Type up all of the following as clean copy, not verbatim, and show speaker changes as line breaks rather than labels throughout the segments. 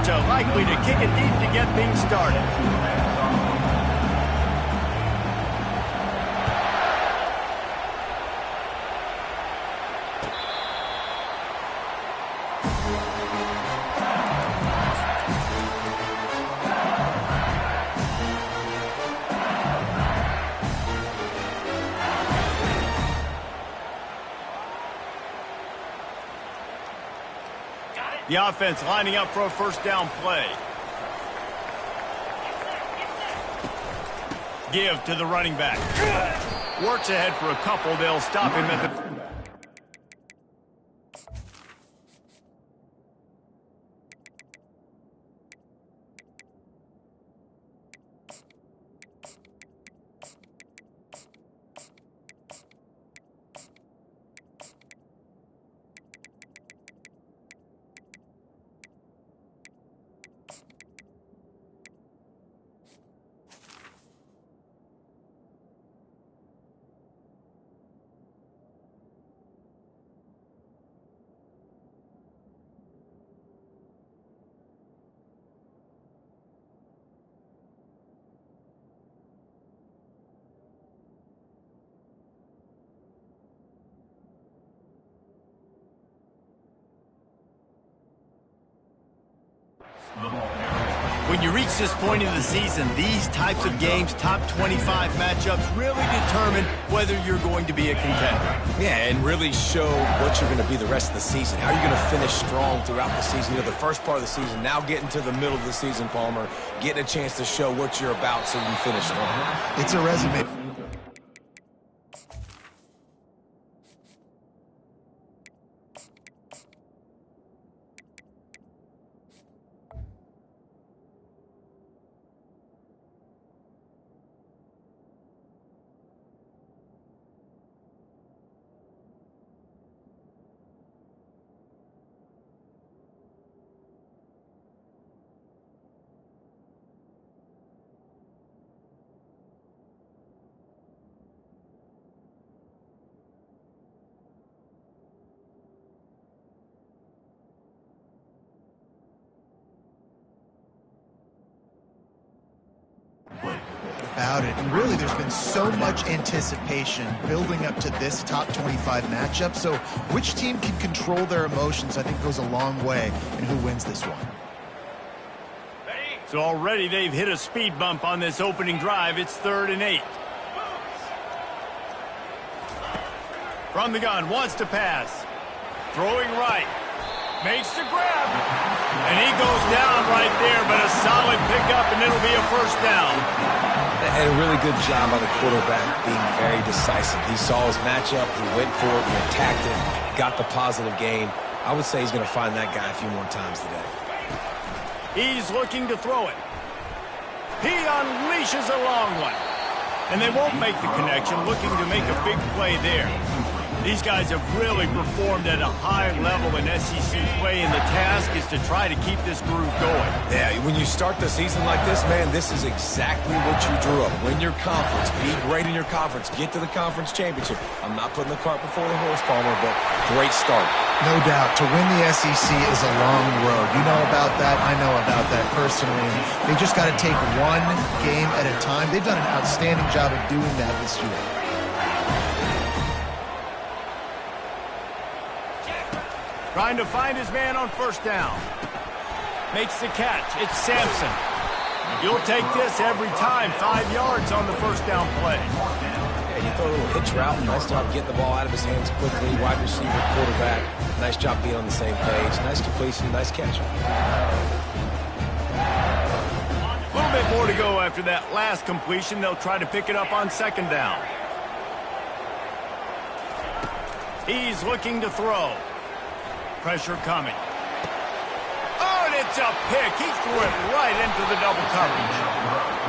Georgia likely to kick it deep to get things started. The offense lining up for a first down play. Give to the running back. Works ahead for a couple. They'll stop him at the... When you reach this point in the season, these types of games, top 25 matchups, really determine whether you're going to be a contender.
Yeah, and really show what you're going to be the rest of the season. How are you going to finish strong throughout the season? You know, the first part of the season, now getting to the middle of the season, Palmer, getting a chance to show what you're about so you can finish strong.
It's a resume. About it. And really, there's been so much anticipation building up to this top 25 matchup. So which team can control their emotions, I think, goes a long way in who wins this one.
So already they've hit a speed bump on this opening drive. It's 3rd and 8. From the gun, wants to pass. Throwing right. Makes the grab. And he goes down right there, but a solid pickup, and it'll be a first down.
And a really good job by the quarterback being very decisive. He saw his matchup, he went for it, he attacked it, got the positive gain. I would say he's going to find that guy a few more times today.
He's looking to throw it. He unleashes a long one. And they won't make the connection, looking to make a big play there. These guys have really performed at a high level in SEC play, and the task is to try to keep this groove going.
Yeah, when you start the season like this, man, this is exactly what you drew up. Win your conference, be great in your conference, get to the conference championship. I'm not putting the cart before the horse, Palmer, but great start.
No doubt. To win the SEC is a long road. You know about that. I know about that personally. They just got to take one game at a time. They've done an outstanding job of doing that this year.
Trying to find his man on first down. Makes the catch. It's Sampson. You'll take this every time. 5 yards on the first down play.
Yeah, you throw a little hitch route. Nice job getting the ball out of his hands quickly. Wide receiver, quarterback. Nice job being on the same page. Nice completion, nice catch.
A little bit more to go after that last completion. They'll try to pick it up on second down. He's looking to throw. Pressure coming. Oh, and it's a pick. He threw it right into the double coverage.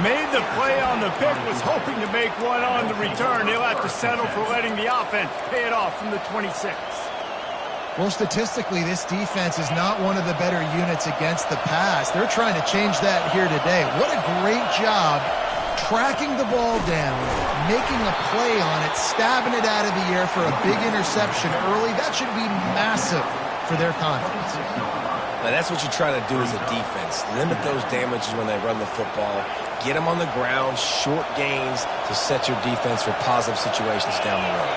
Made the play on the pick, was hoping to make one on the return. He'll have to settle for letting the offense pay it off from the 26.
Well, statistically, this defense is not one of the better units against the pass. They're trying to change that here today. What a great job tracking the ball down, making a play on it, stabbing it out of the air for a big interception early. That should be massive for their confidence.
Now, that's what you try to do as a defense. Limit those damages when they run the football. Get them on the ground, short gains to set your defense for positive situations down the road.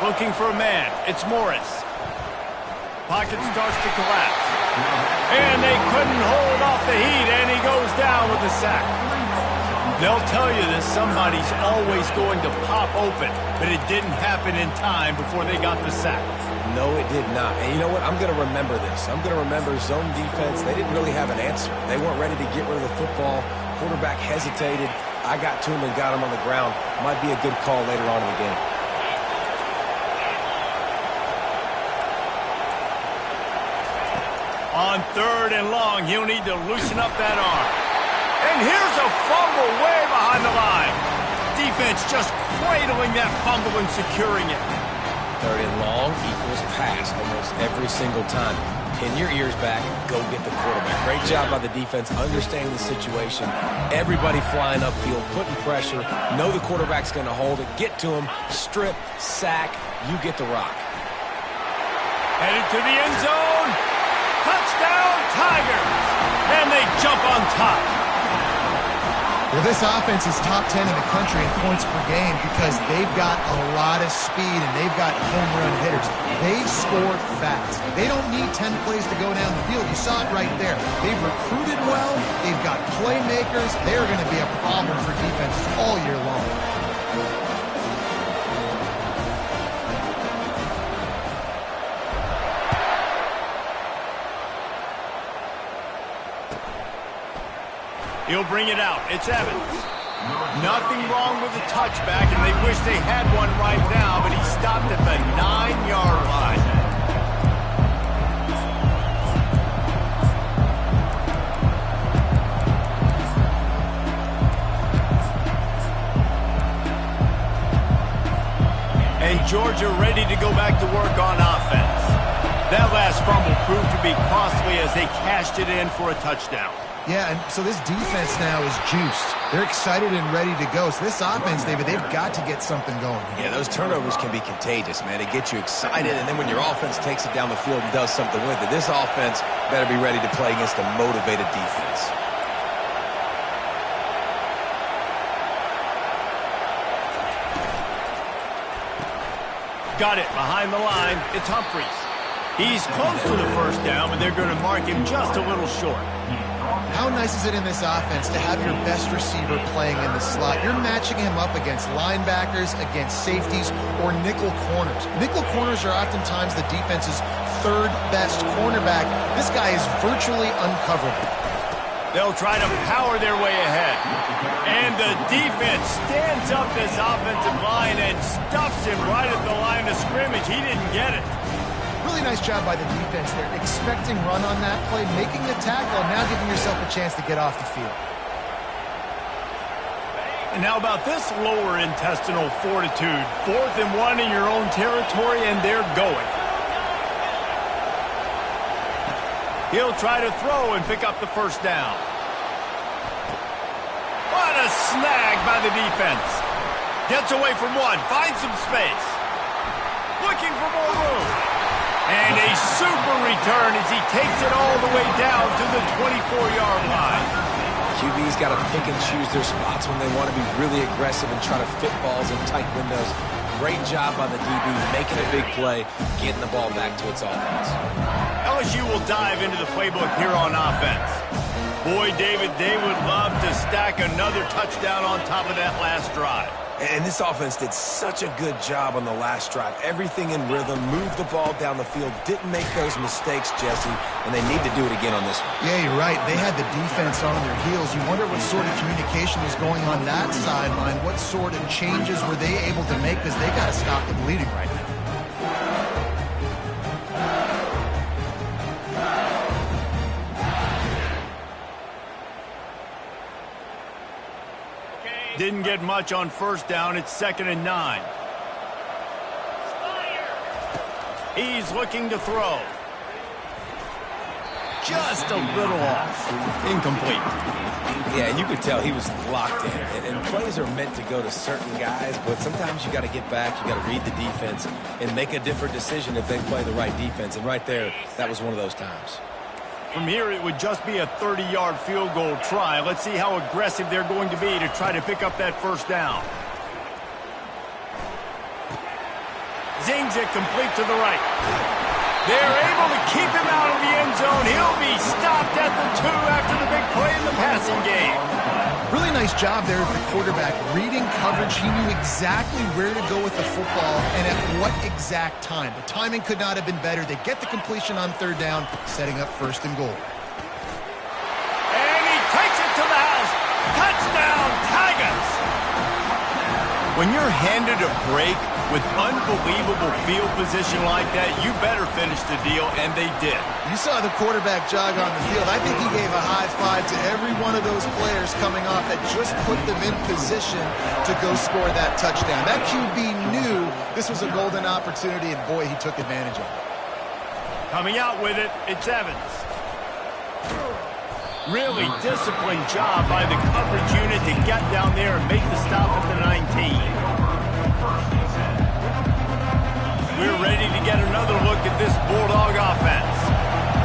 Looking for a man. It's Morris. Pocket starts to collapse. And they couldn't hold off the heat, and he goes down with a sack. They'll tell you that somebody's always going to pop open, but it didn't happen in time before they got the sack.
No, it did not. And you know what? I'm going to remember this. I'm going to remember zone defense. They didn't really have an answer. They weren't ready to get rid of the football. Quarterback hesitated. I got to him and got him on the ground. Might be a good call later on in the game.
On 3rd and long, he'll need to loosen up that arm. And here's a fumble way behind the line. Defense just cradling that fumble and securing it.
3rd and long equals pass almost every single time. Pin your ears back, go get the quarterback. Great job by the defense, understanding the situation. Everybody flying upfield, putting pressure. Know the quarterback's going to hold it. Get to him, strip, sack. You get the rock.
Headed to the end zone. Touchdown, Tigers! And they jump on top.
Well, this offense is top 10 in the country in points per game because they've got a lot of speed and they've got home run hitters. They score fast. They don't need 10 plays to go down the field. You saw it right there. They've recruited well. They've got playmakers. They're going to be a problem for defenses all year long.
He'll bring it out. It's Evans. Nothing wrong with the touchback, and they wish they had one right now, but he stopped at the 9-yard line. And Georgia ready to go back to work on offense. That last fumble proved to be costly as they cashed it in for a touchdown.
Yeah, and so this defense now is juiced. They're excited and ready to go. So this offense, David, they've got to get something going.
Yeah, those turnovers can be contagious, man. It gets you excited, and then when your offense takes it down the field and does something with it, this offense better be ready to play against a motivated defense.
Got it behind the line. It's Humphries. He's close to the first down, but they're going to mark him just a little short.
How nice is it in this offense to have your best receiver playing in the slot? You're matching him up against linebackers, against safeties, or nickel corners. Nickel corners are oftentimes the defense's 3rd best cornerback. This guy is virtually uncoverable.
They'll try to power their way ahead. And the defense stands up this offensive line and stuffs him right at the line of scrimmage. He didn't get it.
Really nice job by the defense. They're expecting run on that play, making the tackle, and now giving yourself a chance to get off the field.
And how about this lower intestinal fortitude? 4th and 1 in your own territory, and they're going. He'll try to throw and pick up the first down. What a snag by the defense. Gets away from one, finds some space. Looking for more room. And a super return as he takes it all the way down to the 24-yard line.
QB's got to pick and choose their spots when they want to be really aggressive and try to fit balls in tight windows. Great job by the DB, making a big play, getting the ball back to its offense.
LSU will dive into the playbook here on offense. Boy, David, they would love to stack another touchdown on top of that last drive.
And this offense did such a good job on the last drive. Everything in rhythm, moved the ball down the field, didn't make those mistakes, Jesse, and they need to do it again on this one.
Yeah, you're right. They had the defense on their heels. You wonder what sort of communication was going on that sideline. What sort of changes were they able to make because they got to stop the bleeding right now.
Didn't get much on first down. It's 2nd and 9. He's looking to throw. just a little off. Incomplete.
Yeah, and you could tell he was locked in. And plays are meant to go to certain guys, but sometimes you got to get back, you got to read the defense, and make a different decision if they play the right defense. And right there, that was one of those times.
From here, it would just be a 30-yard field goal try. Let's see how aggressive they're going to be to try to pick up that first down. Zings it complete to the right. They're able to keep him out of the end zone. He'll be stopped at the 2 after the big play in the passing game.
Really nice job there of the quarterback. Reading coverage, he knew exactly where to go with the football and at what exact time. The timing could not have been better. They get the completion on third down, setting up first and goal.
And he takes it to the house. Touchdown, Tigers! When you're handed a break with unbelievable field position like that, you better finish the deal, and they did.
You saw the quarterback jog on the field. I think he gave a high five to every one of those players coming off that just put them in position to go score that touchdown. That QB knew this was a golden opportunity, and boy, he took advantage of it.
Coming out with it, it's Evans. Really disciplined job by the coverage unit to get down there and make the stop at the 19. We're ready to get another look at this Bulldog offense.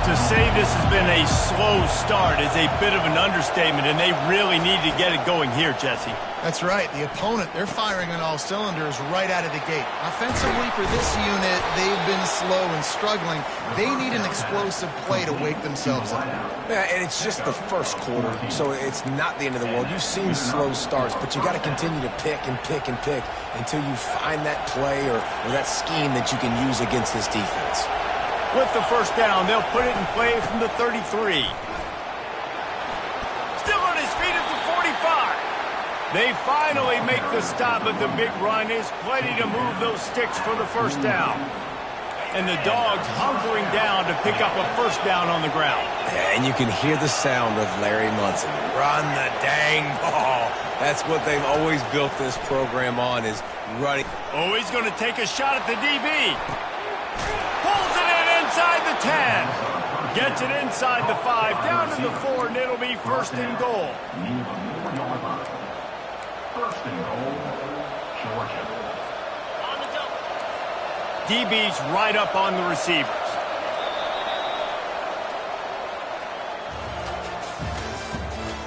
To say this has been a slow start is a bit of an understatement, and they really need to get it going here, Jesse.
That's right. The opponent, they're firing on all cylinders right out of the gate. Offensively for this unit, they've been slow and struggling. They need an explosive play to wake themselves up.
Yeah, and it's just the first quarter, so it's not the end of the world. You've seen slow starts, but you got to continue to pick and pick and pick until you find that play or that scheme that you can use against this defense.
With the first down, they'll put it in play from the 33. Still on his feet at the 45. They finally make the stop, but the big run is plenty to move those sticks for the first down. And the Dogs hunkering down to pick up a first down on the ground.
Yeah, and you can hear the sound of Larry Munson. Run the dang ball. That's what they've always built this program on, is running.
Oh, he's going to take a shot at the DB. Pulls it in inside the 10. Gets it inside the 5, down to the 4, and it'll be first and goal. First and goal, Georgia. DB's right up on the receivers.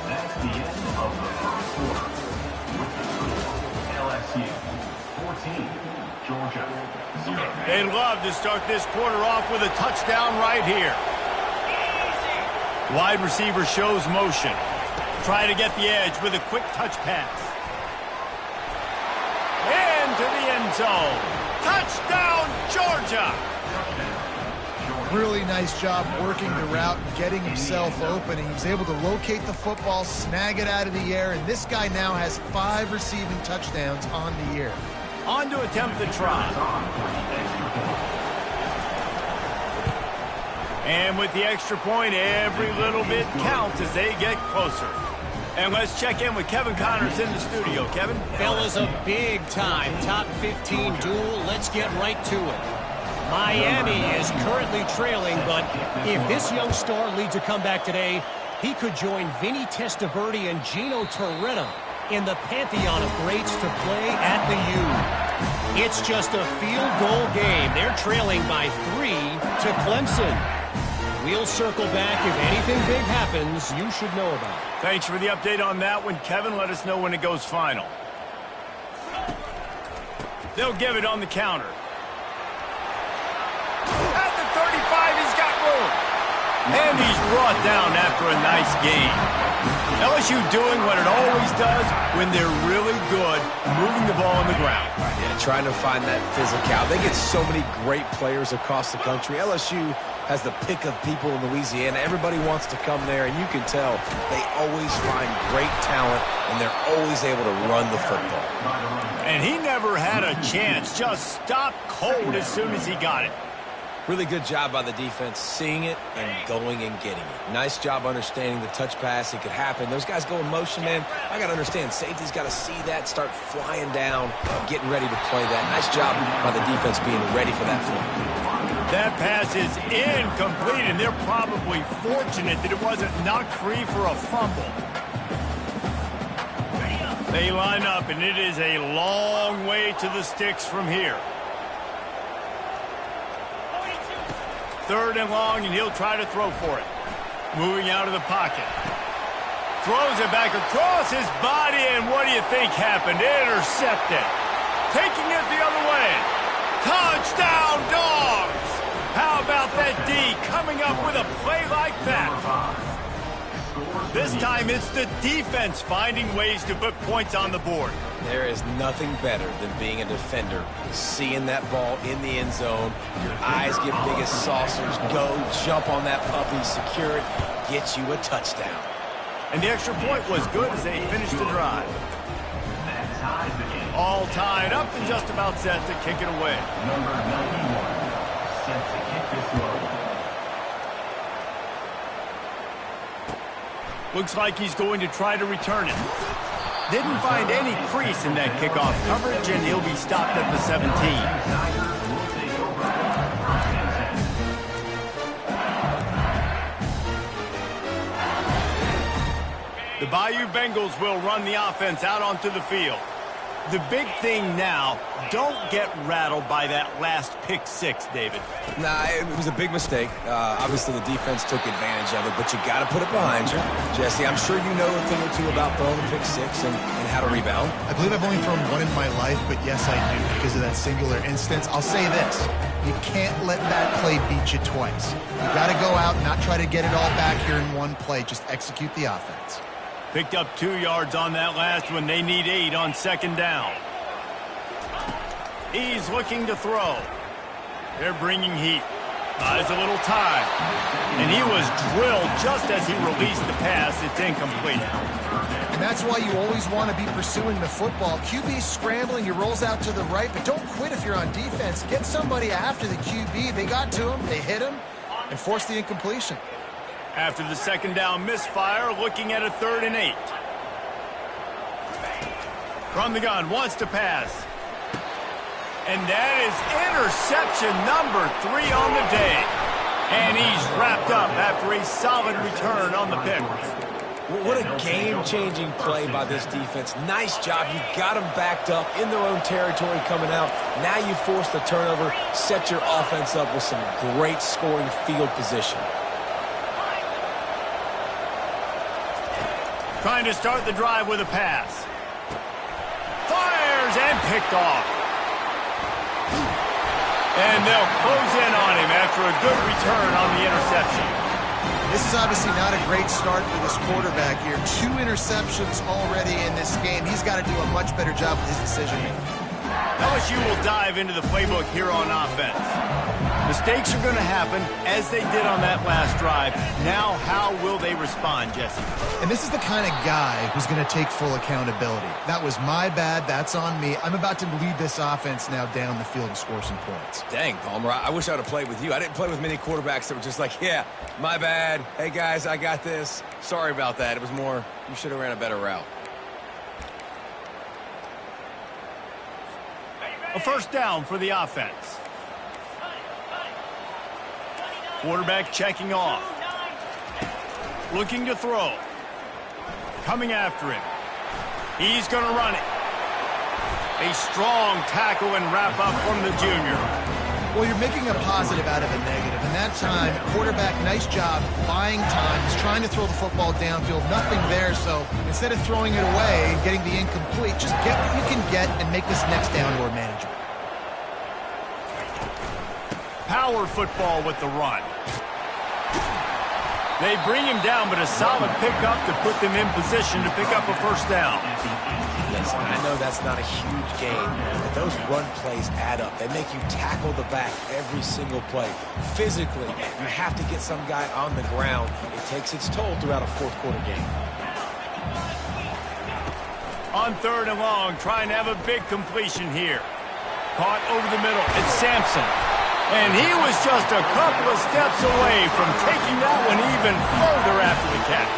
That's the end of the first quarter. With the score, LSU 14, Georgia 0.
They love to start this quarter off with a touchdown right here. Wide receiver shows motion. Try to get the edge with a quick touch pass. Into the end zone. Touchdown, Georgia!
Really nice job working the route and getting himself open. He was able to locate the football, snag it out of the air, and this guy now has 5 receiving touchdowns on the year.
On to attempt the try. And with the extra point, every little bit counts as they get closer. And let's check in with Kevin Connors in the studio. Kevin?
Fellas, a big-time top 15 duel. Let's get right to it. Miami is currently trailing, but if this young star leads a comeback today, he could join Vinny Testaverde and Gino Torretta in the pantheon of greats to play at the U. It's just a field goal game. They're trailing by 3 to Clemson. We'll circle back if anything big happens you should know about.
Thanks for the update on that one, Kevin. Let us know when it goes final. They'll give it on the counter. At the 35, he's got room. And he's brought down after a nice game. LSU doing what it always does when they're really good, moving the ball on the ground.
Yeah, trying to find that physical. They get so many great players across the country. LSU has the pick of people in Louisiana. Everybody wants to come there, and you can tell they always find great talent, and they're always able to run the football.
And he never had a chance. Just stopped cold as soon as he got it.
Really good job by the defense, seeing it and going and getting it. Nice job understanding the touch pass. It could happen. Those guys go in motion, man. I got to understand, safety's got to see that, start flying down, getting ready to play that. Nice job by the defense being ready for that play.
That pass is incomplete, and they're probably fortunate that it wasn't knocked free for a fumble. They line up, and it is a long way to the sticks from here. 3rd and long, and he'll try to throw for it. Moving out of the pocket. Throws it back across his body, and what do you think happened? Intercepted. Taking it the other way. Touchdown, Dogs! How about that D coming up with a play like that? This time it's the defense finding ways to put points on the board.
There is nothing better than being a defender. Seeing that ball in the end zone, your eyes get big as saucers, go, jump on that puppy, secure it, get you a touchdown.
And the extra point was good as they finished the drive. All tied up and just about set to kick it away.
Number 91, set to kick this one.
Looks like he's going to try to return it. Didn't find any crease in that kickoff coverage, and he'll be stopped at the 17. The Bayou Bengals will run the offense out onto the field. The big thing now, don't get rattled by that last pick six, David.
Nah, it was a big mistake. Obviously, the defense took advantage of it, but you got to put it behind you. Jesse, I'm sure you know a thing or two about throwing a pick six and how to rebound.
I believe I've only thrown one in my life, but yes, I do because of that singular instance. I'll say this. You can't let that play beat you twice. You got to go out and not try to get it all back here in one play. Just execute the offense.
Picked up 2 yards on that last one. They need 8 on 2nd down. He's looking to throw. They're bringing heat. Buys a little time. And he was drilled just as he released the pass. It's incomplete.
And that's why you always want to be pursuing the football. QB's scrambling. He rolls out to the right. But don't quit if you're on defense. Get somebody after the QB. They got to him. They hit him and forced the incompletion.
After the 2nd down misfire, looking at a 3rd and 8. From the gun, wants to pass. And that is interception number 3 on the day. And he's wrapped up after a solid return on the pick.
What a game-changing play by this defense. Nice job. You got them backed up in their own territory coming out. Now you force the turnover, set your offense up with some great scoring field position.
Trying to start the drive with a pass. Fires and picked off. And they'll close in on him after a good return on the interception.
This is obviously not a great start for this quarterback here. 2 interceptions already in this game. He's got to do a much better job with his decision-making.
LSU will dive into the playbook here on offense. Mistakes are going to happen, as they did on that last drive. Now, how will they respond, Jesse?
And this is the kind of guy who's going to take full accountability. That was my bad. That's on me. I'm about to lead this offense now down the field and score some points.
Dang, Palmer, I wish I would have played with you. I didn't play with many quarterbacks that were just like, yeah, my bad. Hey, guys, I got this. Sorry about that. It was more, you should have ran a better route.
A 1st down for the offense. Quarterback checking off. Looking to throw. Coming after him. He's going to run it. A strong tackle and wrap up from the junior.
Well, you're making a positive out of a negative. And that time, quarterback, nice job buying time. He's trying to throw the football downfield. Nothing there, so instead of throwing it away and getting the incomplete, just get what you can get and make this next down more manageable.
Power football with the run. They bring him down, but a solid pickup to put them in position to pick up a 1st down.
Listen, I know that's not a huge gain, but those run plays add up. They make you tackle the back every single play. Physically, you have to get some guy on the ground. It takes its toll throughout a 4th quarter game.
On 3rd and long, trying to have a big completion here. Caught over the middle. It's Sampson. And he was just a couple of steps away from taking that one even further after the catch.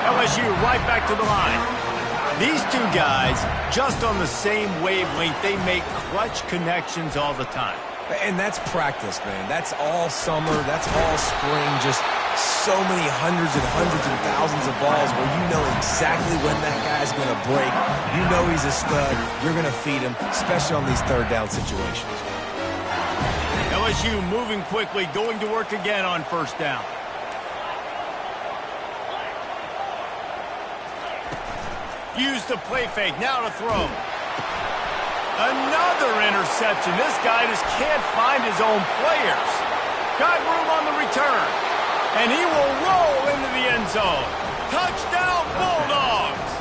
LSU right back to the line. These 2 guys, just on the same wavelength, they make clutch connections all the time.
And that's practice, man. That's all summer. That's all spring. Just so many hundreds and thousands of balls where you know exactly when that guy's going to break. You know he's a stud. You're going to feed him, especially on these third down situations.
LSU moving quickly, going to work again on first down. Use the play fake, now to throw. Another interception. This guy just can't find his own players. Got room on the return. And he will roll into the end zone. Touchdown, Bulldogs!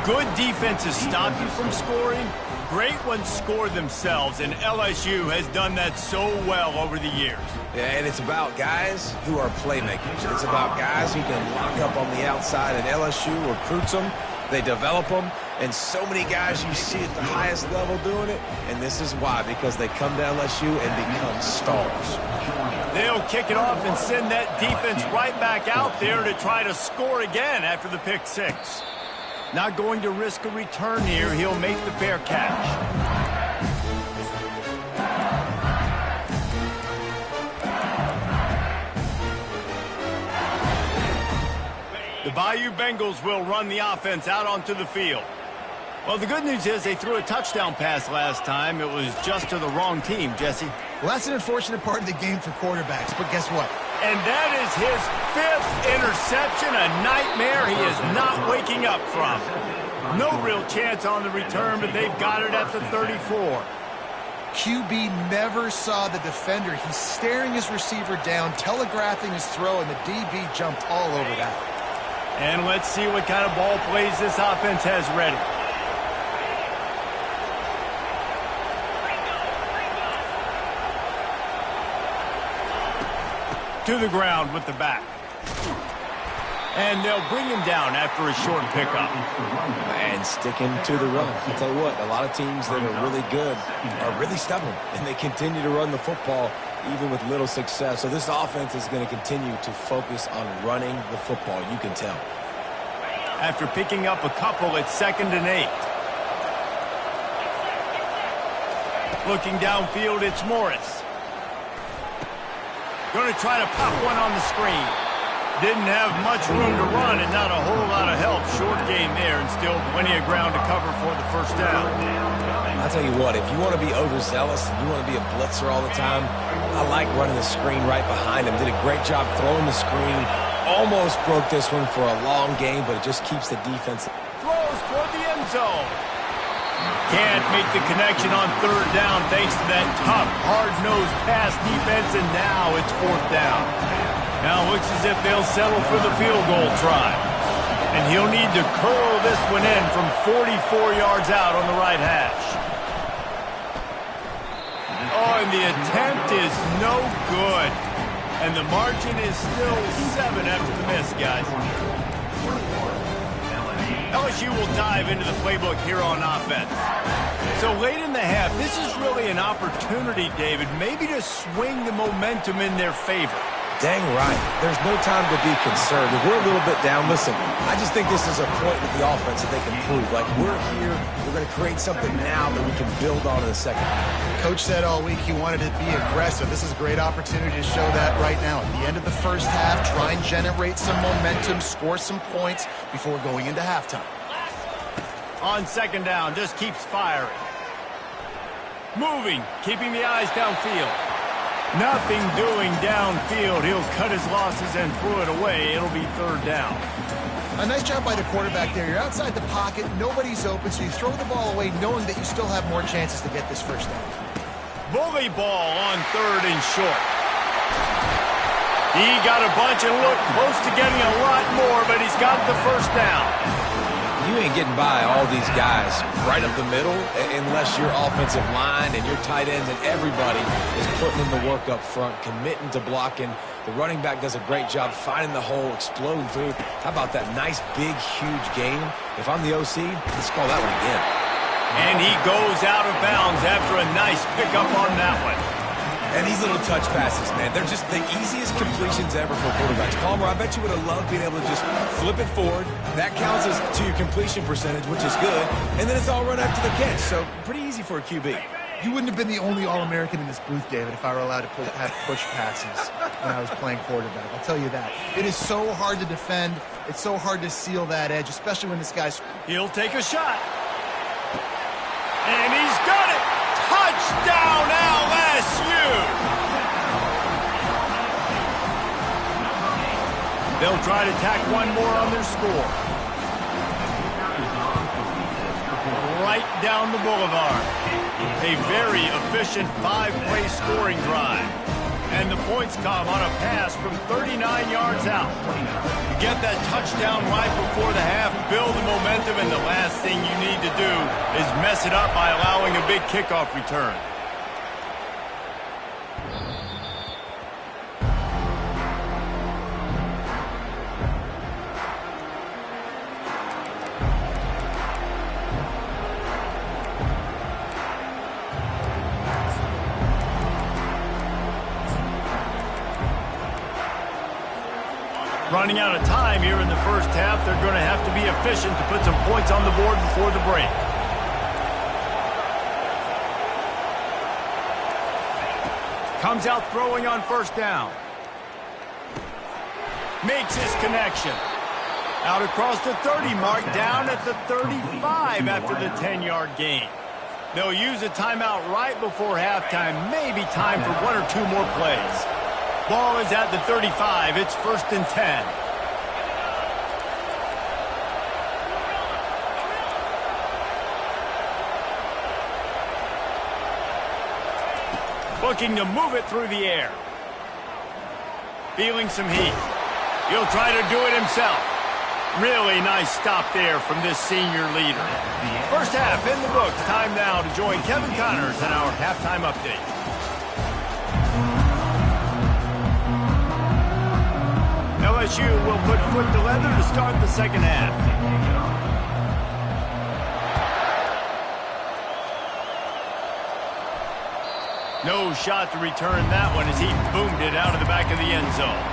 Good defenses stop you from scoring. Great ones score themselves, and LSU has done that so well over the years.
Yeah, and it's about guys who are playmakers. It's about guys who can lock up on the outside, and LSU recruits them. They develop them, and so many guys you see at the highest level doing it, and this is why, because they come to LSU and become stars.
They'll kick it off and send that defense right back out there to try to score again after the pick six. Not going to risk a return here. He'll make the fair catch. The Bayou Bengals will run the offense out onto the field. Well, the good news is they threw a touchdown pass last time. It was just to the wrong team, Jesse.
Well, that's an unfortunate part of the game for quarterbacks, but guess what?
And that is his 5th interception, a nightmare he is not waking up from. No real chance on the return, but they've got it at the 34.
QB never saw the defender. He's staring his receiver down, telegraphing his throw, and the DB jumped all over that.
And let's see what kind of ball plays this offense has ready. To the ground with the back. And they'll bring him down after a short pickup.
And sticking to the run. I'll tell you what, a lot of teams that are really good are really stubborn, and they continue to run the football even with little success. So this offense is going to continue to focus on running the football, you can tell.
After picking up a couple, it's 2nd and 8. Looking downfield, it's Morris. Going to try to pop one on the screen. Didn't have much room to run and not a whole lot of help. Short game there and still plenty of ground to cover for the first down.
I'll tell you what, if you want to be overzealous and you want to be a blitzer all the time, I like running the screen right behind him. Did a great job throwing the screen. Almost broke this one for a long game, but it just keeps the defense.
Throws toward the end zone. Can't make the connection on 3rd down thanks to that tough, hard-nosed pass defense, and now it's 4th down. Now it looks as if they'll settle for the field goal try. And he'll need to curl this one in from 44 yards out on the right hash. Oh, and the attempt is no good. And the margin is still 7 after the miss, guys. LSU will dive into the playbook here on offense. So late in the half, this is really an opportunity, David, maybe to swing the momentum in their favor.
Dang right. There's no time to be concerned. If we're a little bit down, listen, I just think this is a point with the offense that they can prove. Like, we're here, we're going to create something now that we can build on in the second half.
Coach said all week he wanted to be aggressive. This is a great opportunity to show that right now. At the end of the first half, try and generate some momentum, score some points before going into halftime.
On 2nd down, just keeps firing. Moving, keeping the eyes downfield. Nothing doing downfield. He'll cut his losses and throw it away. It'll be 3rd down.
A nice job by the quarterback there. You're outside the pocket. Nobody's open, so you throw the ball away knowing that you still have more chances to get this first down.
Bully ball on 3rd and short. He got a bunch and looked close to getting a lot more, but he's got the first down.
You ain't getting by all these guys right up the middle unless your offensive line and your tight ends and everybody is putting in the work up front, committing to blocking. The running back does a great job finding the hole, exploding through. How about that nice, big, huge gain? If I'm the OC, let's call that one again.
And he goes out of bounds after a nice pickup on that one.
And these little touch passes, man, they're just the easiest completions ever for quarterbacks. Palmer, I bet you would have loved being able to just flip it forward. That counts as to your completion percentage, which is good. And then it's all run after the catch, so pretty easy for a QB.
You wouldn't have been the only All-American in this booth, David, if I were allowed to have push passes when I was playing quarterback. I'll tell you that. It is so hard to defend. It's so hard to seal that edge, especially when this guy's...
He'll take a shot. And he's got it! Touchdown, LSU! They'll try to tack one more on their score. Right down the boulevard. A very efficient 5-play scoring drive. And the points come on a pass from 39 yards out. You get that touchdown right before the half, build the momentum, and the last thing you need to do is mess it up by allowing a big kickoff return. Running out of time here in the first half, they're going to have to be efficient to put some points on the board before the break. Comes out throwing on first down. Makes his connection. Out across the 30 mark, down at the 35 after the 10-yard gain. They'll use a timeout right before halftime, maybe time for 1 or 2 more plays. Ball is at the 35. It's 1st and 10. Looking to move it through the air. Feeling some heat. He'll try to do it himself. Really nice stop there from this senior leader. First half in the books. Time now to join Kevin Connors in our halftime update. LSU will put foot to leather to start the second half. No shot to return that one as he boomed it out of the back of the end zone.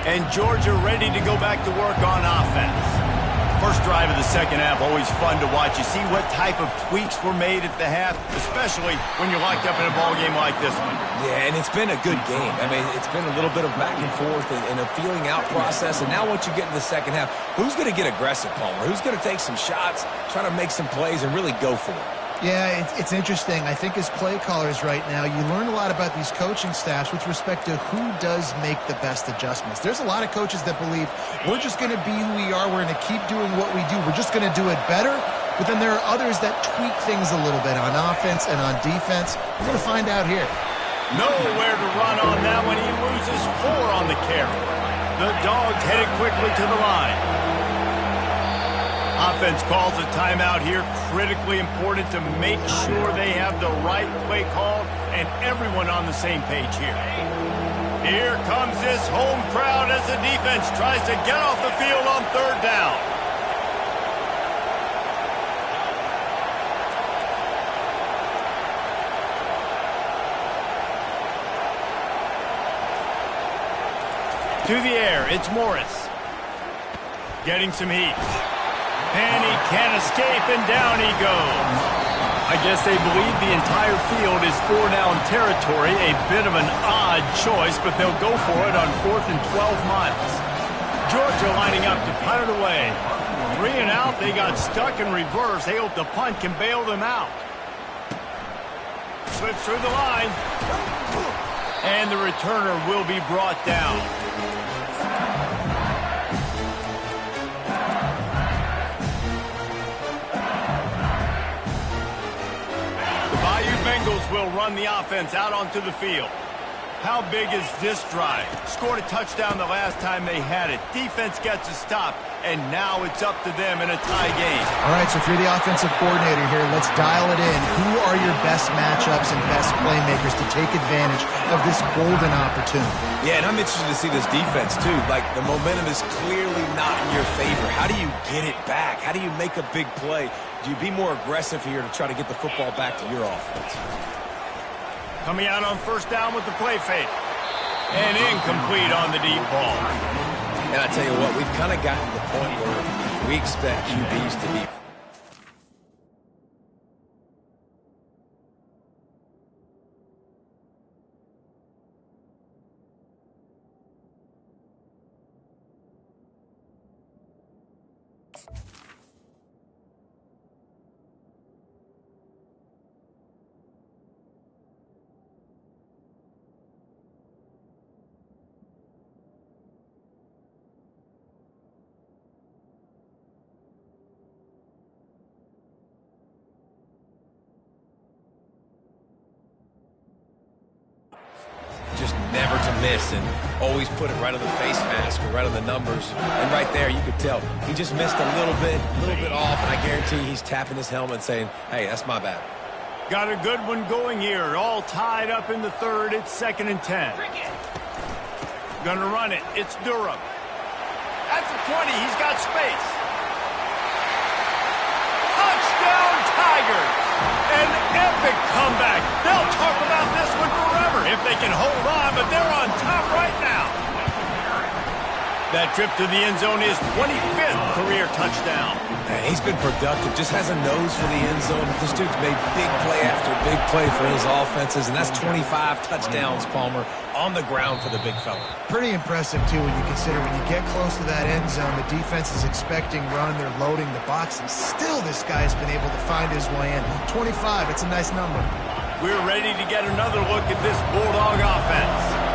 And Georgia ready to go back to work on offense. First drive of the second half, always fun to watch. You see what type of tweaks were made at the half, especially when you're locked up in a ball game like this one.
Yeah, and it's been a good game. I mean, it's been a little bit of back and forth and a feeling out process. And now once you get in the second half, who's going to get aggressive, Palmer? Who's going to take some shots, try to make some plays, and really go for it?
Yeah, it's interesting. I think as play callers right now, you learn a lot about these coaching staffs with respect to who does make the best adjustments. There's a lot of coaches that believe we're just going to be who we are. We're going to keep doing what we do. We're just going to do it better. But then there are others that tweak things a little bit on offense and on defense. We're going to find out here.
Nowhere to run on that one. He loses 4 on the carry. The Dogs headed quickly to the line. Offense calls a timeout here. Critically important to make sure they have the right play call and everyone on the same page here. Here comes this home crowd as the defense tries to get off the field on third down. To the air, it's Morris. Getting some heat. And he can't escape, and down he goes. I guess they believe the entire field is 4-down territory. A bit of an odd choice, but they'll go for it on 4th and 12 miles. Georgia lining up to punt it away. 3 and out, they got stuck in reverse. They hope the punt can bail them out. Slips through the line. And the returner will be brought down. Bengals will run the offense out onto the field. How big is this drive? Scored a touchdown the last time they had it. Defense gets a stop, and now it's up to them in a tie game.
All right, so if you're the offensive coordinator here, let's dial it in. Who are your best matchups and best playmakers to take advantage of this golden opportunity?
Yeah, and I'm interested to see this defense, too. Like, the momentum is clearly not in your favor. How do you get it back? How do you make a big play? Do you be more aggressive here to try to get the football back to your offense?
Coming out on first down with the play fake. And incomplete on the deep ball.
And I tell you what, we've kind of gotten to the point where we expect QBs to be just never to miss and always put it right on the face mask or right on the numbers. And right there, you could tell he just missed a little bit off, and I guarantee he's tapping his helmet saying, hey, that's my bad.
Got a good one going here. All tied up in the third. It's 2nd and 10. Gonna run it. It's Durham. At the 20, he's got space. Touchdown, Tigers! An epic comeback. They'll talk about this one forever if they can hold on, but they're on top right now. That trip to the end zone is 25th career touchdown.
Man, he's been productive, just has a nose for the end zone. This dude's made big play after big play for his offenses, and that's 25 touchdowns, Palmer, on the ground for the big fella.
Pretty impressive, too, when you consider when you get close to that end zone, the defense is expecting run, they're loading the box, and still this guy's been able to find his way in. 25, it's a nice number.
We're ready to get another look at this Bulldog offense.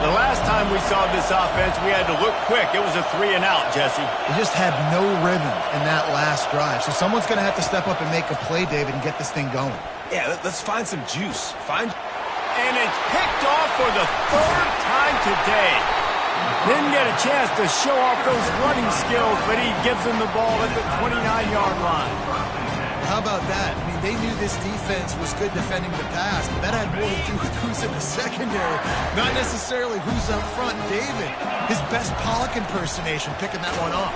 The last time we saw this offense, we had to look quick. It was a 3-and-out, Jesse.
They just had no rhythm in that last drive. So someone's going to have to step up and make a play, David, and get this thing going.
Yeah, let's find some juice.
And it's picked off for the 3rd time today. Didn't get a chance to show off those running skills, but he gives them the ball at the 29-yard line.
How about that? I mean, they knew this defense was good defending the pass, but that had more to do with who's in the secondary, not necessarily who's up front. David, his best Pollock impersonation, picking that one off.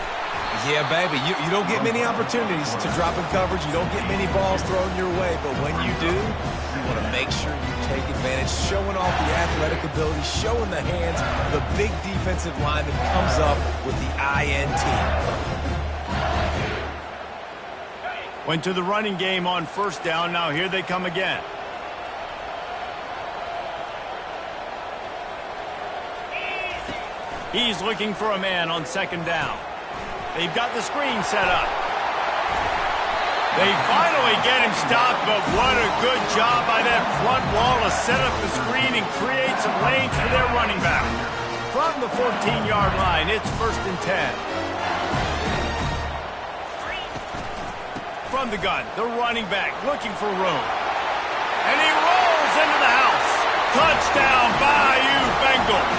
Yeah, baby, you don't get many opportunities to drop in coverage. You don't get many balls thrown your way, but when you do, you want to make sure you take advantage, showing off the athletic ability, showing the hands of the big defensive line that comes up with the INT.
Went to the running game on first down. Now here they come again. He's looking for a man on 2nd down. They've got the screen set up. They finally get him stopped, but what a good job by that front wall to set up the screen and create some lanes for their running back. From the 14-yard line, it's 1st and 10. From the gun, the running back looking for room. And he rolls into the house. Touchdown, Bayou Bengals.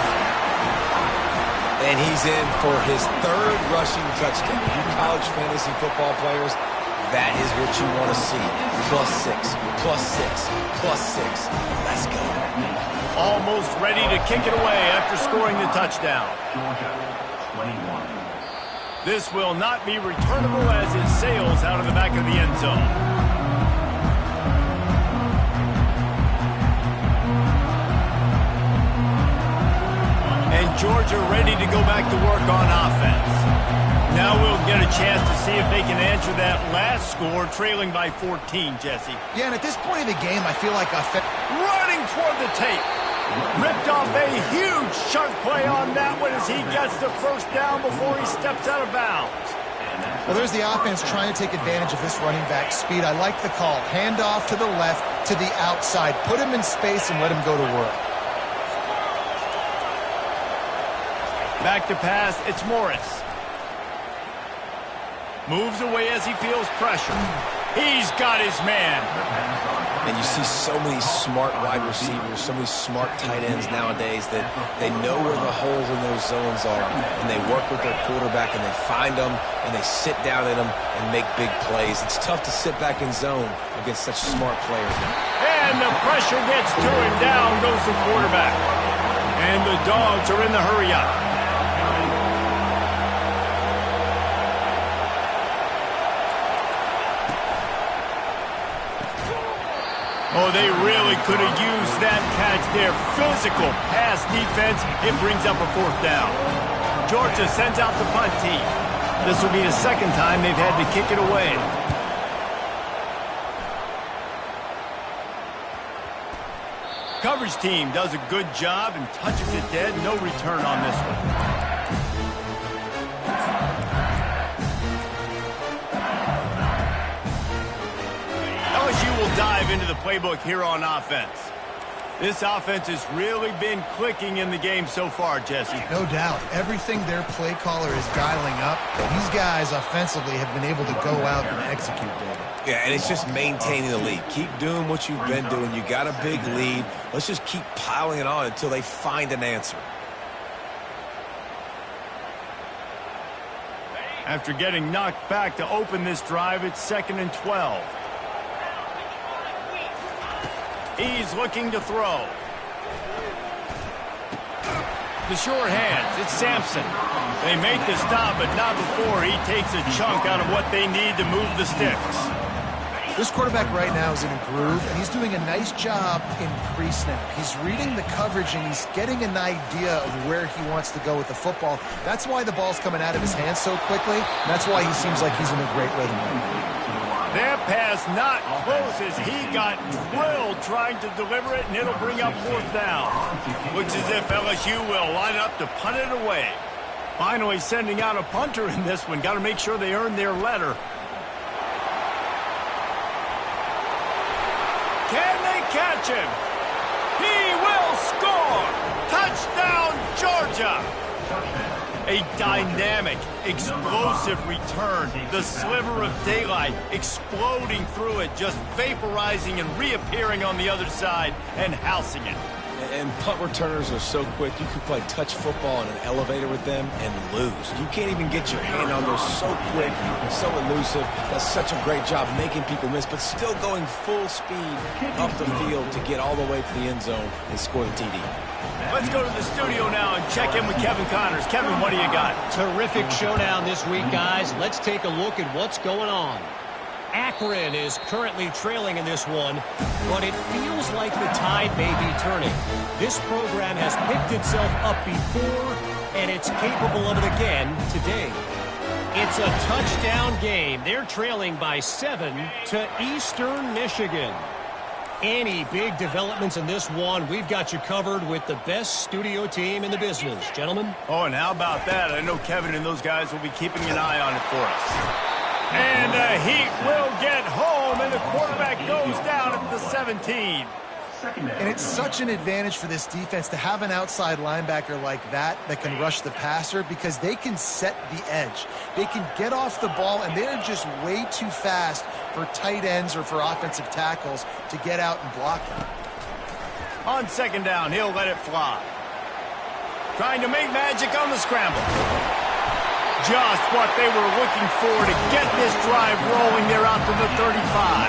And he's in for his 3rd rushing touchdown. You college fantasy football players, that is what you want to see. +6, +6, +6. Let's go.
Almost ready to kick it away after scoring the touchdown.
Georgia, 21.
This will not be returnable as it sails out of the back of the end zone. And Georgia ready to go back to work on offense. Now we'll get a chance to see if they can answer that last score, trailing by 14, Jesse.
Yeah, and at this point of the game, I feel like
running toward the tape. Ripped off a huge chunk play on that one as he gets the first down before he steps out of bounds.
Well, there's the offense trying to take advantage of this running back speed. I like the call. Hand off to the left, to the outside. Put him in space and let him go to work.
Back to pass, it's Morris. Moves away as he feels pressure. He's got his man.
And you see so many smart wide receivers, so many smart tight ends nowadays that they know where the holes in those zones are, and they work with their quarterback, and they find them, and they sit down in them and make big plays. It's tough to sit back in zone against such smart players now.
And the pressure gets to him. Down goes the quarterback. And the Dogs are in the hurry up. Oh, they really could have used that catch there. Physical pass defense. It brings up a 4th down. Georgia sends out the punt team. This will be the 2nd time they've had to kick it away. Coverage team does a good job and touches it dead. No return on this one. LSU will dive into the playbook here on offense. This offense has really been clicking in the game so far, Jesse.
No doubt. Everything their play caller is dialing up, these guys offensively have been able to go out and execute, David.
Yeah, and it's just maintaining the lead. Keep doing what you've been doing. You got a big lead. Let's just keep piling it on until they find an answer.
After getting knocked back to open this drive, it's 2nd and 12. He's looking to throw. The sure hands. It's Sampson. They make the stop, but not before he takes a chunk out of what they need to move the sticks.
This quarterback right now is in a groove, and he's doing a nice job in pre-snap. He's reading the coverage, and he's getting an idea of where he wants to go with the football. That's why the ball's coming out of his hands so quickly, and that's why he seems like he's in a great rhythm.
That pass not close as he got drilled trying to deliver it, and it'll bring up 4th down. Looks as if LSU will line up to punt it away. Finally sending out a punter in this one. Got to make sure they earn their letter. Can they catch him? He will score! Touchdown, Georgia! A dynamic, explosive return. The sliver of daylight exploding through it, just vaporizing and reappearing on the other side and housing it.
And punt returners are so quick. You can play touch football in an elevator with them and lose. You can't even get your hand on those. So quick, so elusive. Does such a great job making people miss, but still going full speed up the field to get all the way to the end zone and score the TD.
Let's go to the studio now and check in with Kevin Connors. Kevin, what do you got?
Terrific showdown this week, guys. Let's take a look at what's going on. Akron is currently trailing in this one, but it feels like the tide may be turning. This program has picked itself up before, and it's capable of it again today. It's a touchdown game. They're trailing by 7 to Eastern Michigan. Any big developments in this one, we've got you covered with the best studio team in the business. Gentlemen?
Oh, and how about that? I know Kevin and those guys will be keeping an eye on it for us. And the Heat will get home, and the quarterback goes down at the 17.
And it's such an advantage for this defense to have an outside linebacker like that can rush the passer, because they can set the edge. They can get off the ball, and they're just way too fast for tight ends or for offensive tackles to get out and block him.
On 2nd down, he'll let it fly. Trying to make magic on the scramble. Just what they were looking for to get this drive rolling. They're out to the 35.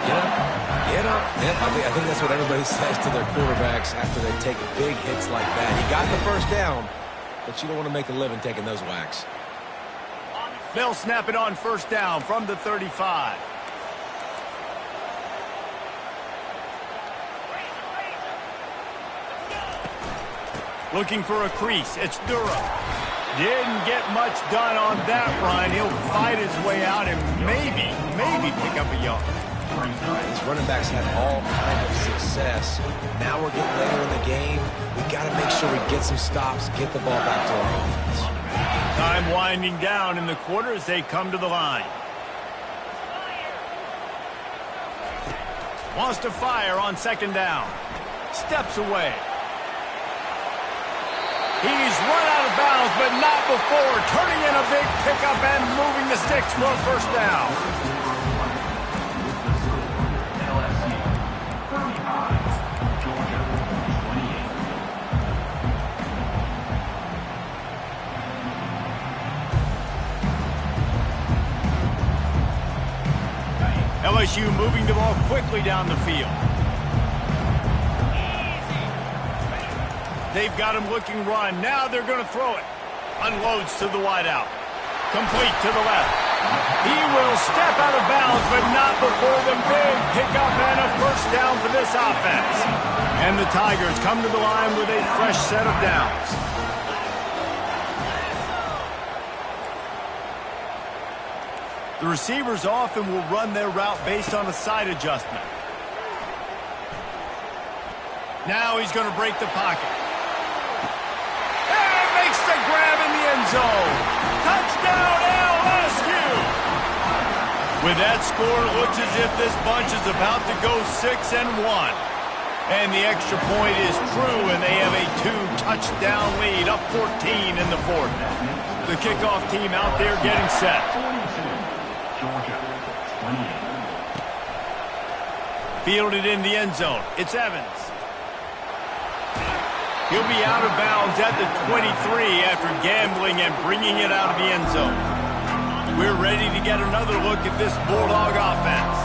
Get up. Yep, I think that's what everybody says to their quarterbacks after they take big hits like that. You got the 1st down, but you don't want to make a living taking those whacks.
They'll snap it on 1st down from the 35. Looking for a crease. It's Durham. Didn't get much done on that run. He'll fight his way out and maybe pick up a yard.
These running backs had all kinds of success. Now we're getting later in the game. We got to make sure we get some stops, get the ball back to our offense.
Time winding down in the quarter as they come to the line. Wants to fire on 2nd down. Steps away. He's run out of bounds, but not before turning in a big pickup and moving the sticks for a 1st down. LSU moving the ball quickly down the field. They've got him looking run. Now they're going to throw it. Unloads to the wideout. Complete to the left. He will step out of bounds, but not before the big pickup and a first down for this offense. And the Tigers come to the line with a fresh set of downs. The receivers often will run their route based on a side adjustment. Now he's going to break the pocket. And makes the grab in the end zone. Touchdown, LSU! With that score, it looks as if this bunch is about to go 6-1. And the extra point is true, and they have a 2-touchdown lead, up 14 in the fourth. The kickoff team out there getting set.
Georgia, 28.
Fielded in the end zone. It's Evans. He'll be out of bounds at the 23 after gambling and bringing it out of the end zone. We're ready to get another look at this Bulldog offense.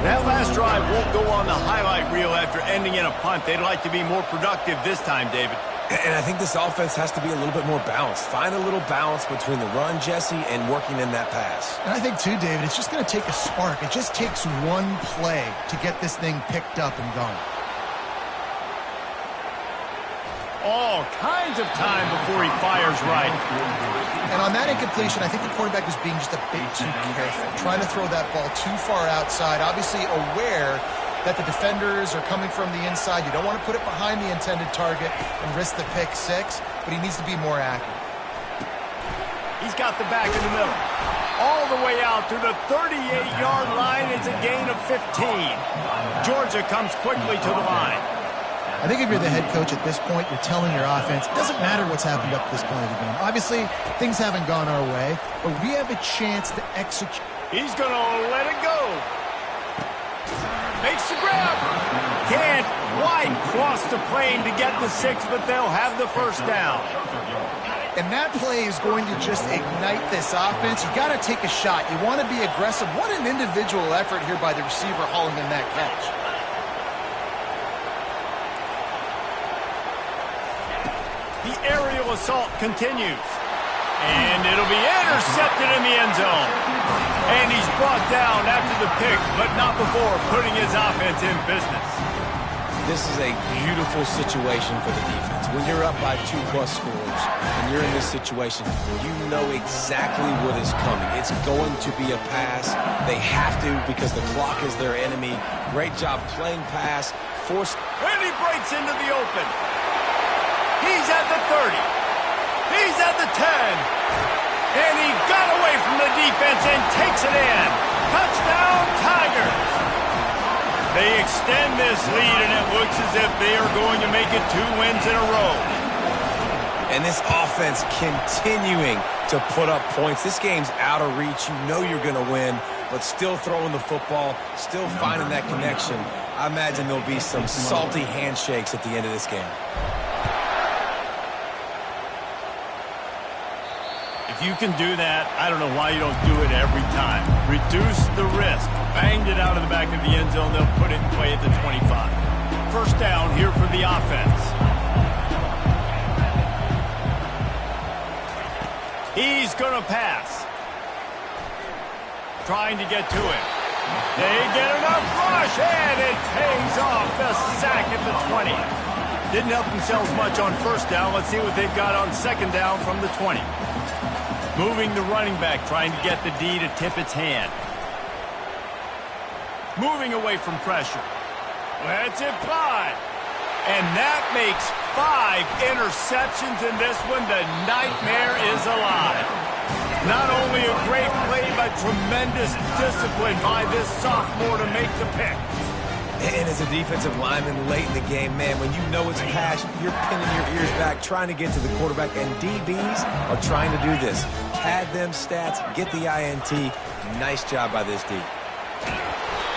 That last drive won't go on the highlight reel after ending in a punt. They'd like to be more productive this time, David.
And I think this offense has to be a little bit more balanced. Find a little balance between the run, Jesse, and working in that pass.
And I think, too, David, it's just going to take a spark. It just takes one play to get this thing picked up and going.
All kinds of time before he fires right.
And on that incompletion, I think the quarterback was being just a bit too careful, trying to throw that ball too far outside, obviously aware that the defenders are coming from the inside. You don't want to put it behind the intended target and risk the pick six, but he needs to be more accurate.
He's got the back in the middle. All the way out to the 38-yard line. It's a gain of 15. Georgia comes quickly to the line.
I think if you're the head coach at this point, you're telling your offense, it doesn't matter what's happened up to this point of the game. Obviously, things haven't gone our way, but we have a chance to execute.
He's going to let it go. Makes the grab. Can't quite cross the plane to get the 6, but they'll have the first down.
And that play is going to just ignite this offense. You got to take a shot. You want to be aggressive. What an individual effort here by the receiver hauling in that catch.
The aerial assault continues. And it'll be intercepted in the end zone. And he's brought down after the pick, but not before putting his offense in business.
This is a beautiful situation for the defense. When you're up by 2+ scores and you're in this situation, you know exactly what is coming. It's going to be a pass. They have to because the clock is their enemy. Great job playing pass.
And he breaks into the open. He's at the 30. He's at the 10. And he got away from the defense and takes it in. Touchdown, Tigers. They extend this lead, and it looks as if they are going to make it 2 wins in a row.
And this offense continuing to put up points. This game's out of reach. You know you're going to win, but still throwing the football, still finding that connection. I imagine there'll be some salty handshakes at the end of this game.
If you can do that, I don't know why you don't do it every time. Reduce the risk. Banged it out of the back of the end zone. They'll put it in play at the 25. First down here for the offense. He's going to pass. Trying to get to it. They get enough rush, and it pays off the sack at the 20. Didn't help themselves much on first down. Let's see what they've got on second down from the 20. Moving the running back, trying to get the D to tip its hand. Moving away from pressure. Lets it fly. And that makes 5 interceptions in this one. The nightmare is alive. Not only a great play, but tremendous discipline by this sophomore to make the pick.
And as a defensive lineman late in the game, man, when you know it's pass, you're pinning your ears back, trying to get to the quarterback, and DBs are trying to do this. Pad them stats, get the INT. Nice job by this D.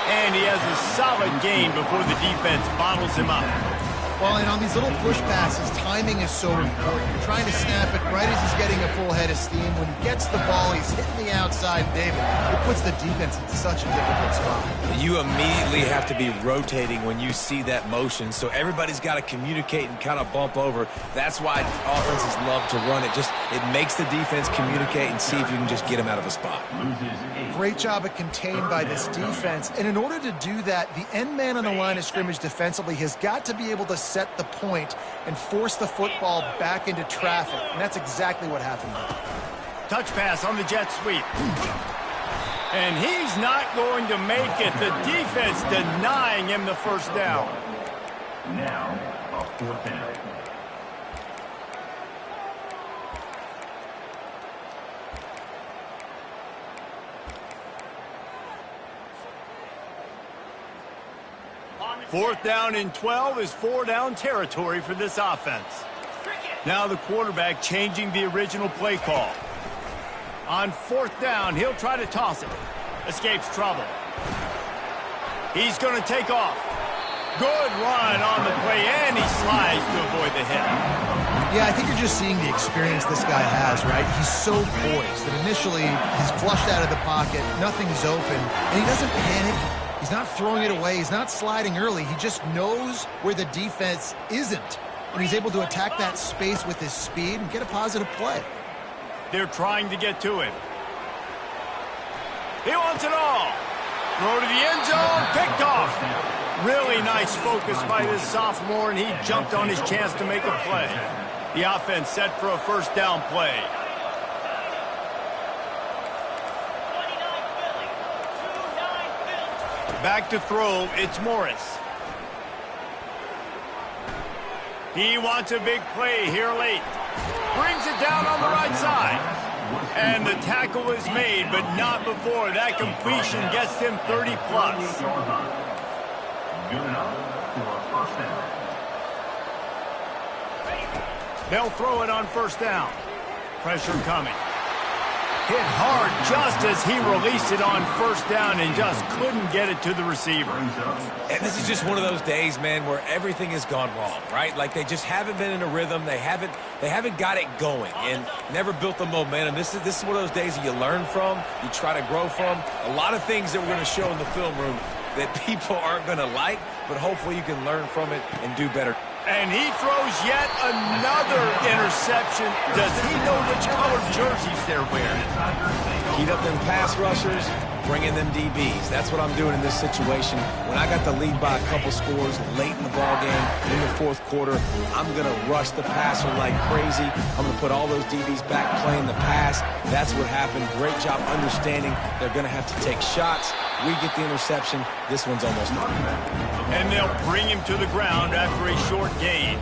And he has a solid gain before the defense bottles him up.
Well, and on these little push passes, timing is so important. You're trying to snap it right as he's getting a full head of steam. When he gets the ball, he's hitting the outside, David. It puts the defense in such a difficult spot.
You immediately have to be rotating when you see that motion, so everybody's got to communicate and kind of bump over. That's why offenses love to run it. It makes the defense communicate and see if you can just get him out of a spot.
Great job at contained by this defense. And in order to do that, the end man on the line of scrimmage defensively has got to be able to set the point and force the football back into traffic. And that's exactly what happened there.
Touch pass on the jet sweep. And he's not going to make it. The defense denying him the first down.
Now, a 4th down.
Fourth down and 12 is 4-down territory for this offense. Now the quarterback changing the original play call. On 4th down, he'll try to toss it. Escapes trouble. He's going to take off. Good run on the play, and he slides to avoid the hit.
Yeah, I think you're just seeing the experience this guy has, right? He's so poised that initially he's flushed out of the pocket, nothing's open, and he doesn't panic. He's not throwing it away. He's not sliding early. He just knows where the defense isn't, and he's able to attack that space with his speed and get a positive play.
They're trying to get to him. He wants it all. Throw to the end zone, picked off. Really nice focus by this sophomore, and he jumped on his chance to make a play. The offense set for a first down play. Back to throw, it's Morris. He wants a big play here late. Brings it down on the right side. And the tackle is made, but not before that completion gets him 30 plus.
Good enough for a first down.
They'll throw it on first down. Pressure coming. Hit hard just as he released it on first down and just couldn't get it to the receiver.
And this is just one of those days, man, where everything has gone wrong, right? Like they just haven't been in a rhythm. They haven't got it going and never built the momentum. This is one of those days that you learn from, you try to grow from. A lot of things that we're going to show in the film room that people aren't going to like, but hopefully you can learn from it and do better.
And he throws yet another interception. Does he know which colored jerseys they're wearing?
Heat up them pass rushers, bring in them DBs. That's what I'm doing in this situation. When I got the lead by a couple scores late in the ball game, in the 4th quarter, I'm going to rush the passer like crazy. I'm going to put all those DBs back playing the pass. That's what happened. Great job understanding they're going to have to take shots. We get the interception. This one's almost over.
And they'll bring him to the ground after a short gain.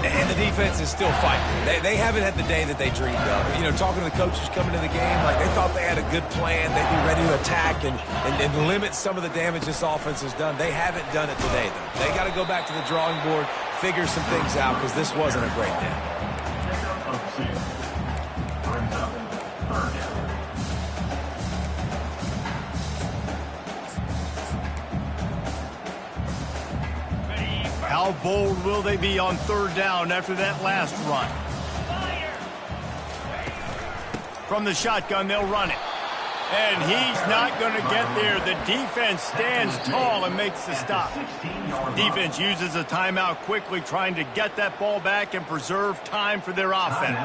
And the defense is still fighting. They haven't had the day that they dreamed of. You know, talking to the coaches coming to the game, like they thought they had a good plan. They'd be ready to attack and limit some of the damage this offense has done. They haven't done it today, though. They got to go back to the drawing board, figure some things out, because this wasn't a great day.
How bold will they be on 3rd down after that last run? From the shotgun, they'll run it. And he's not going to get there. The defense stands tall and makes the stop. Defense uses a timeout quickly, trying to get that ball back and preserve time for their offense.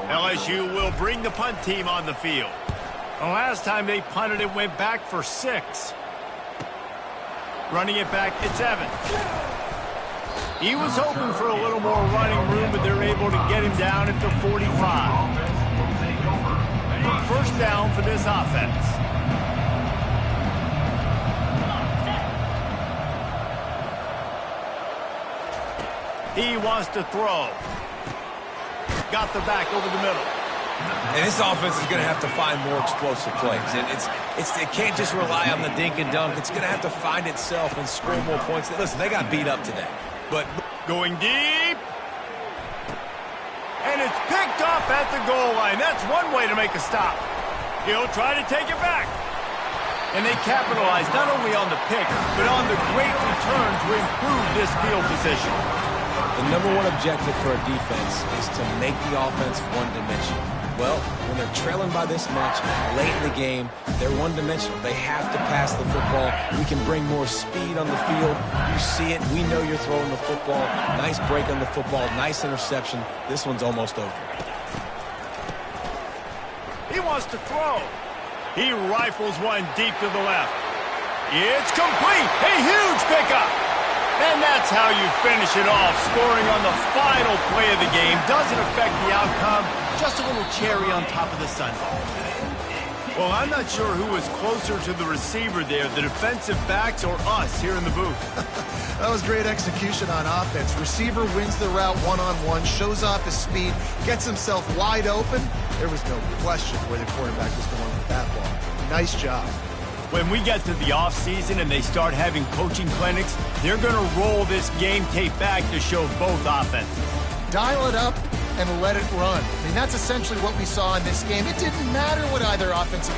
LSU will bring the punt team on the field. The last time they punted, it went back for 6. Running it back, it's Evans. He was hoping for a little more running room, but they're able to get him down at the 45. First down for this offense. He wants to throw. Got the back over the middle.
And this offense is going to have to find more explosive plays. And it can't just rely on the dink and dunk. It's going to have to find itself and score more points. Listen, they got beat up today. But
going deep. And it's picked off at the goal line. That's one way to make a stop. He'll try to take it back. And they capitalized not only on the pick, but on the great return to improve this field position.
The number one objective for a defense is to make the offense one-dimensional. Well, when they're trailing by this much late in the game, they're one-dimensional. They have to pass the football. We can bring more speed on the field. You see it. We know you're throwing the football. Nice break on the football. Nice interception. This one's almost over.
He wants to throw. He rifles one deep to the left. It's complete. A huge pickup. And that's how you finish it off. Scoring on the final play of the game doesn't affect the outcome. Just a little cherry on top of the sundae. Well, I'm not sure who was closer to the receiver there, the defensive backs or us here in the booth.
That was great execution on offense. Receiver wins the route one-on-one, shows off his speed, gets himself wide open. There was no question where the quarterback was going with that ball. Nice job.
When we get to the offseason and they start having coaching clinics, they're going to roll this game tape back to show both offenses.
Dial it up and let it run. I mean, that's essentially what we saw in this game. It didn't matter what either offensive